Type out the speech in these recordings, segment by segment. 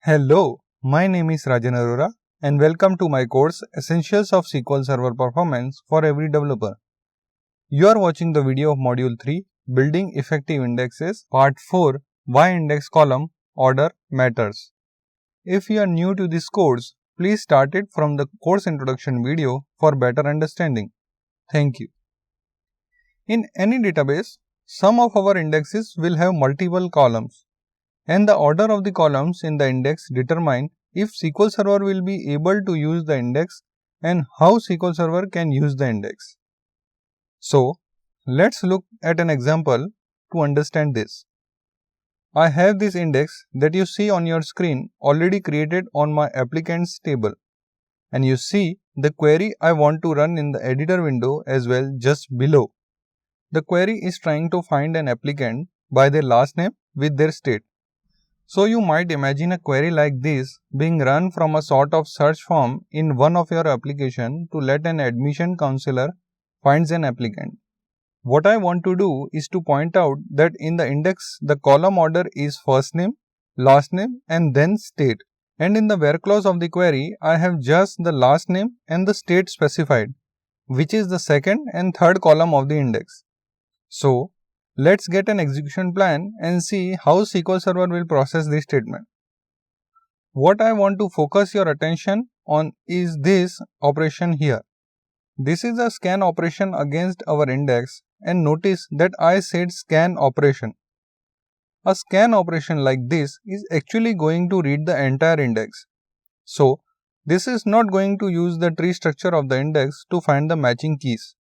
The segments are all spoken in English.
Hello, my name is Rajan Arora and welcome to my course Essentials of SQL Server Performance for Every Developer. You are watching the video of Module 3 Building Effective Indexes Part 4 Why Index Column Order Matters. If you are new to this course, please start it from the course introduction video for better understanding. Thank you. In any database, some of our indexes will have multiple columns, and the order of the columns in the index determine if SQL Server will be able to use the index and how SQL Server can use the index. So, let's look at an example to understand this. I have this index that you see on your screen already created on my applicants table, and you see the query I want to run in the editor window as well just below. The query is trying to find an applicant by their last name with their state. So you might imagine a query like this being run from a sort of search form in one of your application to let an admission counselor finds an applicant. What I want to do is to point out that in the index the column order is first name, last name and then state, and in the where clause of the query I have just the last name and the state specified, which is the second and third column of the index. So, let's get an execution plan and see how SQL Server will process this statement. What I want to focus your attention on is this operation here. This is a scan operation against our index, and notice that I said scan operation. A scan operation like this is actually going to read the entire index. So, this is not going to use the tree structure of the index to find the matching keys,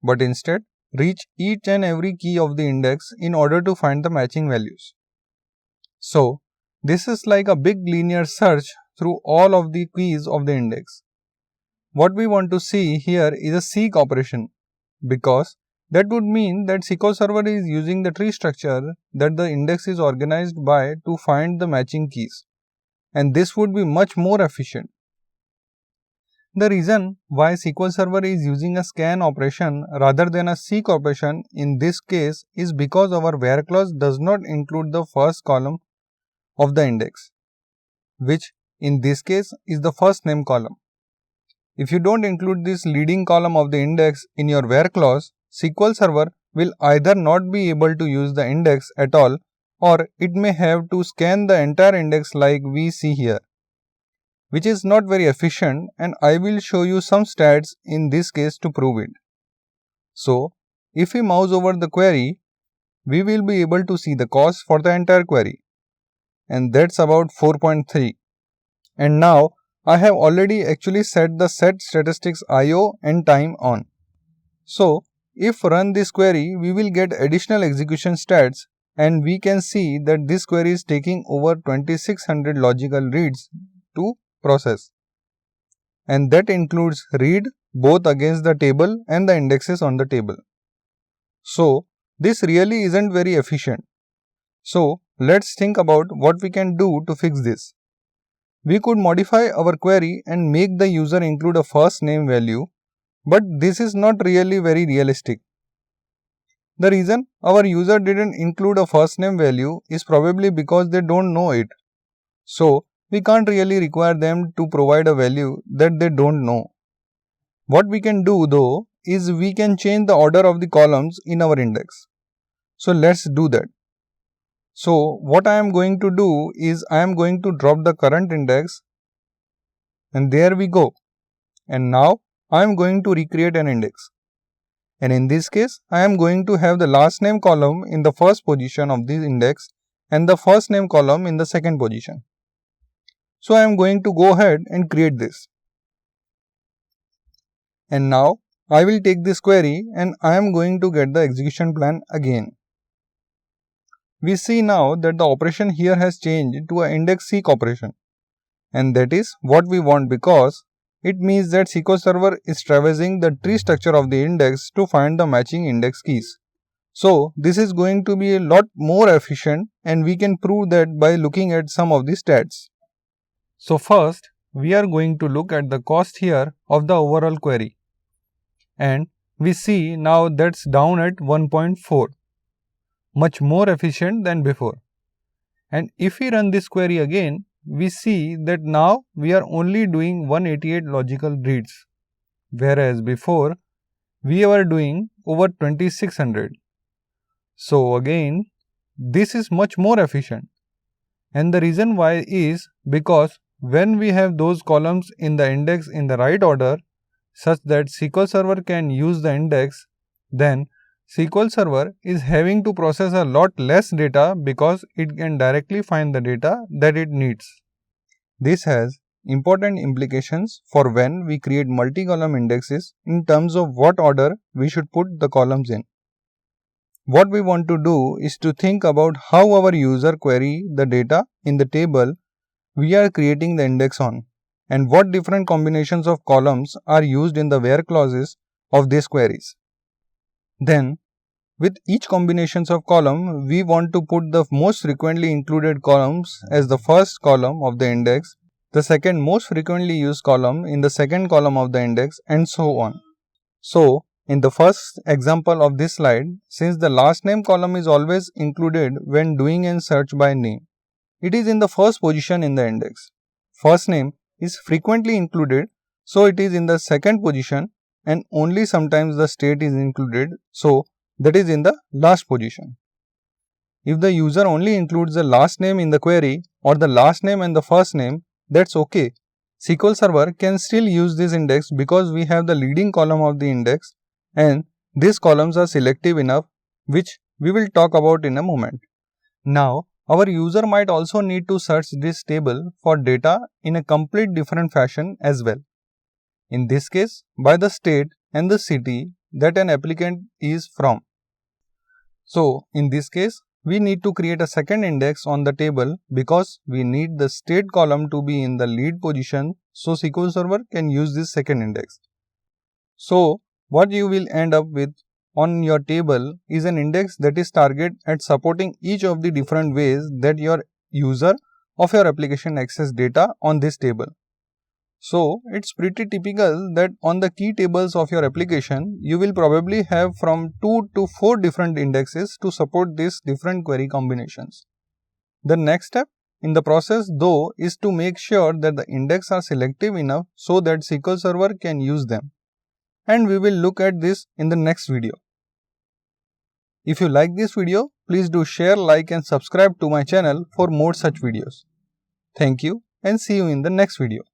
but instead reach each and every key of the index in order to find the matching values. So, this is like a big linear search through all of the keys of the index. What we want to see here is a seek operation, because that would mean that SQL Server is using the tree structure that the index is organized by to find the matching keys, and this would be much more efficient. The reason why SQL Server is using a scan operation rather than a seek operation in this case is because our where clause does not include the first column of the index, which in this case is the first name column. If you don't include this leading column of the index in your where clause, SQL Server will either not be able to use the index at all, or it may have to scan the entire index like we see here, which is not very efficient, and I will show you some stats in this case to prove it. So, if we mouse over the query, we will be able to see the cost for the entire query, and that's about 4.3. And now, I have already actually set the set statistics IO and time on. So, if run this query, we will get additional execution stats, and we can see that this query is taking over 2600 logical reads to process, and that includes read both against the table and the indexes on the table. So, this really isn't very efficient. So, let's think about what we can do to fix this. We could modify our query and make the user include a first name value, but this is not really very realistic. The reason our user didn't include a first name value is probably because they don't know it. So, we can't really require them to provide a value that they don't know. What we can do though is we can change the order of the columns in our index. So let's do that. So what I am going to do is I am going to drop the current index, and there we go. And now I am going to recreate an index. And in this case I am going to have the last name column in the first position of this index and the first name column in the second position. So I am going to go ahead and create this. And now I will take this query and I am going to get the execution plan again. We see now that the operation here has changed to an index seek operation, and that is what we want because it means that SQL Server is traversing the tree structure of the index to find the matching index keys. So this is going to be a lot more efficient, and we can prove that by looking at some of the stats. So first, we are going to look at the cost here of the overall query, and we see now that's down at 1.4, much more efficient than before. And if we run this query again, we see that now we are only doing 188 logical reads, whereas before we were doing over 2600. So again, this is much more efficient. And the reason why is because when we have those columns in the index in the right order such that SQL Server can use the index, then SQL Server is having to process a lot less data because it can directly find the data that it needs. This has important implications for when we create multi-column indexes in terms of what order we should put the columns in. What we want to do is to think about how our user query the data in the table we are creating the index on, and what different combinations of columns are used in the where clauses of these queries. Then, with each combinations of column, we want to put the most frequently included columns as the first column of the index, the second most frequently used column in the second column of the index, and so on. So, in the first example of this slide, since the last name column is always included when doing a search by name, it is in the first position in the index. First name is frequently included, so it is in the second position, and only sometimes the state is included, so that is in the last position. If the user only includes the last name in the query or the last name and the first name, that's okay. SQL Server can still use this index because we have the leading column of the index and these columns are selective enough, which we will talk about in a moment. Now, our user might also need to search this table for data in a complete different fashion as well. In this case, by the state and the city that an applicant is from. So, in this case, we need to create a second index on the table because we need the state column to be in the lead position, so SQL Server can use this second index. So, what you will end up with on your table is an index that is targeted at supporting each of the different ways that your user of your application access data on this table. So, it's pretty typical that on the key tables of your application, you will probably have from 2 to 4 different indexes to support these different query combinations. The next step in the process though is to make sure that the index are selective enough so that SQL Server can use them. And we will look at this in the next video. If you like this video, please do share, like and subscribe to my channel for more such videos. Thank you and see you in the next video.